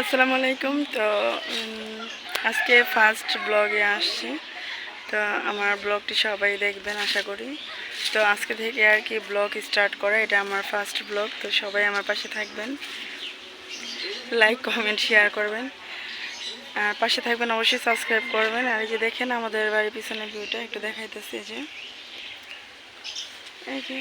আসসালামু আলাইকুম। তো আজকে ফার্স্ট ব্লগে আসছি। তো আমার ব্লগটি সবাই দেখবেন আশা করি। তো আজকে থেকে আর কি ব্লগ স্টার্ট করা, এটা আমার ফার্স্ট ব্লগ। তো সবাই আমার পাশে থাকবেন, লাইক কমেন্ট শেয়ার করবেন, আর পাশে থাকবেন, অবশ্যই সাবস্ক্রাইব করবেন। আর এই যে দেখেন আমাদের বাড়ির পিছনে ভিউটা একটু দেখাইতেছি। যে এই যে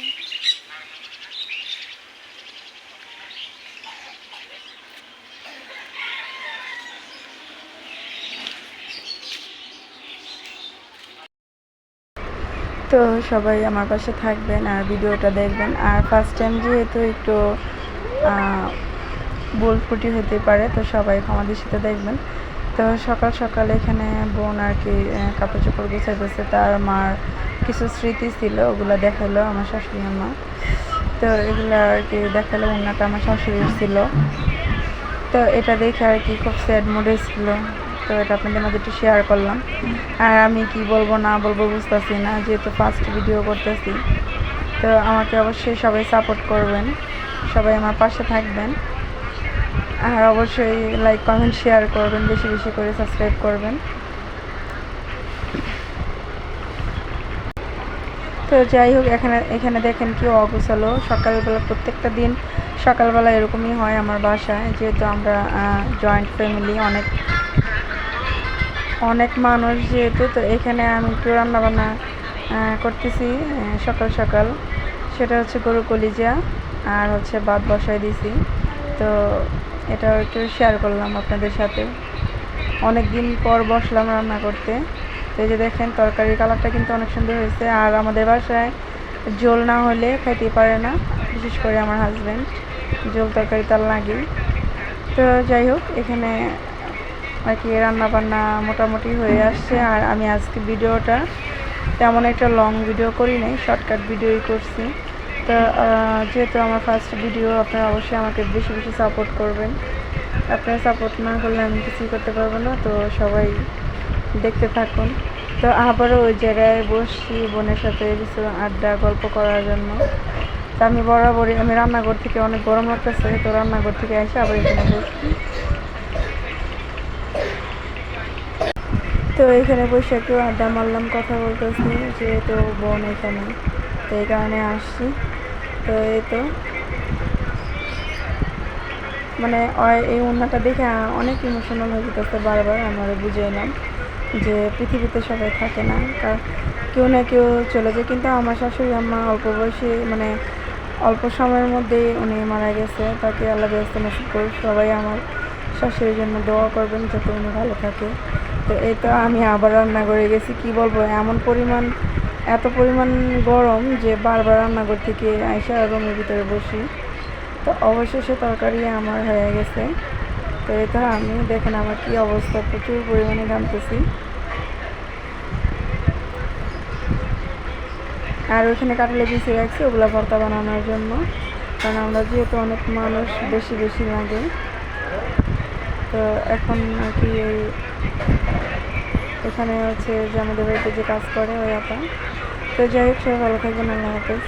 তো সবাই আমার পাশে থাকবেন আর ভিডিওটা দেখবেন। আর ফার্স্ট টাইম যেহেতু একটু ভুল ত্রুটি হতে পারে, তো সবাই ক্ষমা দৃষ্টিতে দেখবেন। তো সকাল সকাল এখানে বোন আর কি কাপড় চোপড় গুছাইতেছে, তার মার কিছু স্মৃতি ছিল, ওগুলো দেখালো আমার শাশুড়ি মা। তো এগুলো আর কি দেখালো, ওনাটা আমার শাশুড়ির ছিল। তো এটা দেখে আর কি খুব স্যাড মুডে ছিল। তো এটা আপনাদের মধ্যে একটু শেয়ার করলাম। আর আমি কি বলবো না বলবো বুঝতেছি না, যেহেতু ফার্স্ট ভিডিও করতেছি। তো আমাকে অবশ্যই সবাই সাপোর্ট করবেন, সবাই আমার পাশে থাকবেন, আর অবশ্যই লাইক কমেন্ট শেয়ার করবেন, বেশি বেশি করে সাবস্ক্রাইব করবেন। তো যাই হোক, এখানে দেখেন কি অগোছালো সকালবেলা। প্রত্যেকটা দিন সকালবেলা এরকমই হয় আমার বাসায়, যেহেতু আমরা জয়েন্ট ফ্যামিলি, অনেক অনেক মানুষ যেহেতু। তো এখানে আমি একটু রান্নাবান্না করতেছি সকাল সকাল। সেটা হচ্ছে গরু কলিজা আর হচ্ছে ভাত বসাই দিয়েছি। তো এটাও একটু শেয়ার করলাম আপনাদের সাথে। অনেক দিন পর বসলাম রান্না করতে। তো এই যে দেখেন তরকারির কালারটা কিন্তু অনেক সুন্দর হয়েছে। আর আমাদের বাসায় ঝোল না হলে খাইতে পারে না, বিশেষ করে আমার হাজব্যান্ড। ঝোল তরকারি তার লাগে। তো যাই হোক, এখানে আর কি রান্নাবান্না মোটামুটি হয়ে আসছে। আর আমি আজকে ভিডিওটা তেমন একটা লং ভিডিও করি নাই, শর্টকাট ভিডিওই করছি। তো যেহেতু আমার ফার্স্ট ভিডিও, আপনারা অবশ্যই আমাকে বেশি বেশি সাপোর্ট করবেন। আপনারা সাপোর্ট না করলে আমি কিছুই করতে পারবো না। তো সবাই দেখতে থাকুন। তো আবারও ওই জায়গায় বসছি বোনের সাথে কিছু আড্ডা গল্প করার জন্য। তো আমি বরাবরই রান্নাঘর থেকে, অনেক গরম লাগতেছে, তো রান্নাঘর থেকে এসে আবার এখানে বসছি। তো এখানে বসে একটু আড্ডা মারলাম, কথা বলতেছি, যেহেতু বোন এখানে, তো এই কারণে আসছি। তো এই তো মানে এই ওড়নাটা দেখে অনেক ইমোশনাল হয়ে যেতেছে। বারবার আমার বুঝাইলাম যে পৃথিবীতে সবাই থাকে না, কারণ কেউ না কেউ চলে যায়। কিন্তু আমার শাশুড়ি আম্মা অল্প বয়সী, মানে অল্প সময়ের মধ্যেই উনি মারা গেছে। তাকে আল্লাহ ব্যস্ত নসিব করুক। সবাই আমার শাশুড়ির জন্য দোয়া করবেন যাতে উনি ভালো থাকে। তো এই তো আমি আবার রান্না করে গেছি। কি বলবো, এত পরিমাণ গরম যে বারবার রান্নাঘর থেকে আইসা রুমের ভিতরে বসি। তো অবশেষে তরকারি আমার হয়ে গেছে। তো এটা আমি দেখেন আমার কি অবস্থা, প্রচুর পরিমাণে ঘামতেছি। আর ওইখানে কাটলে পিসে রাখছি ওগুলো ভর্তা বানানোর জন্য, কারণ আমরা যেহেতু অনেক মানুষ, বেশি বেশি লাগে। তো এখন আর কি এখানে হচ্ছে যে আমাদের বাড়িতে যে কাজ করে ওই আপা। তো যাই হোক, সবাই ভালো থাকবেন, আল্লাহ হাফেজ।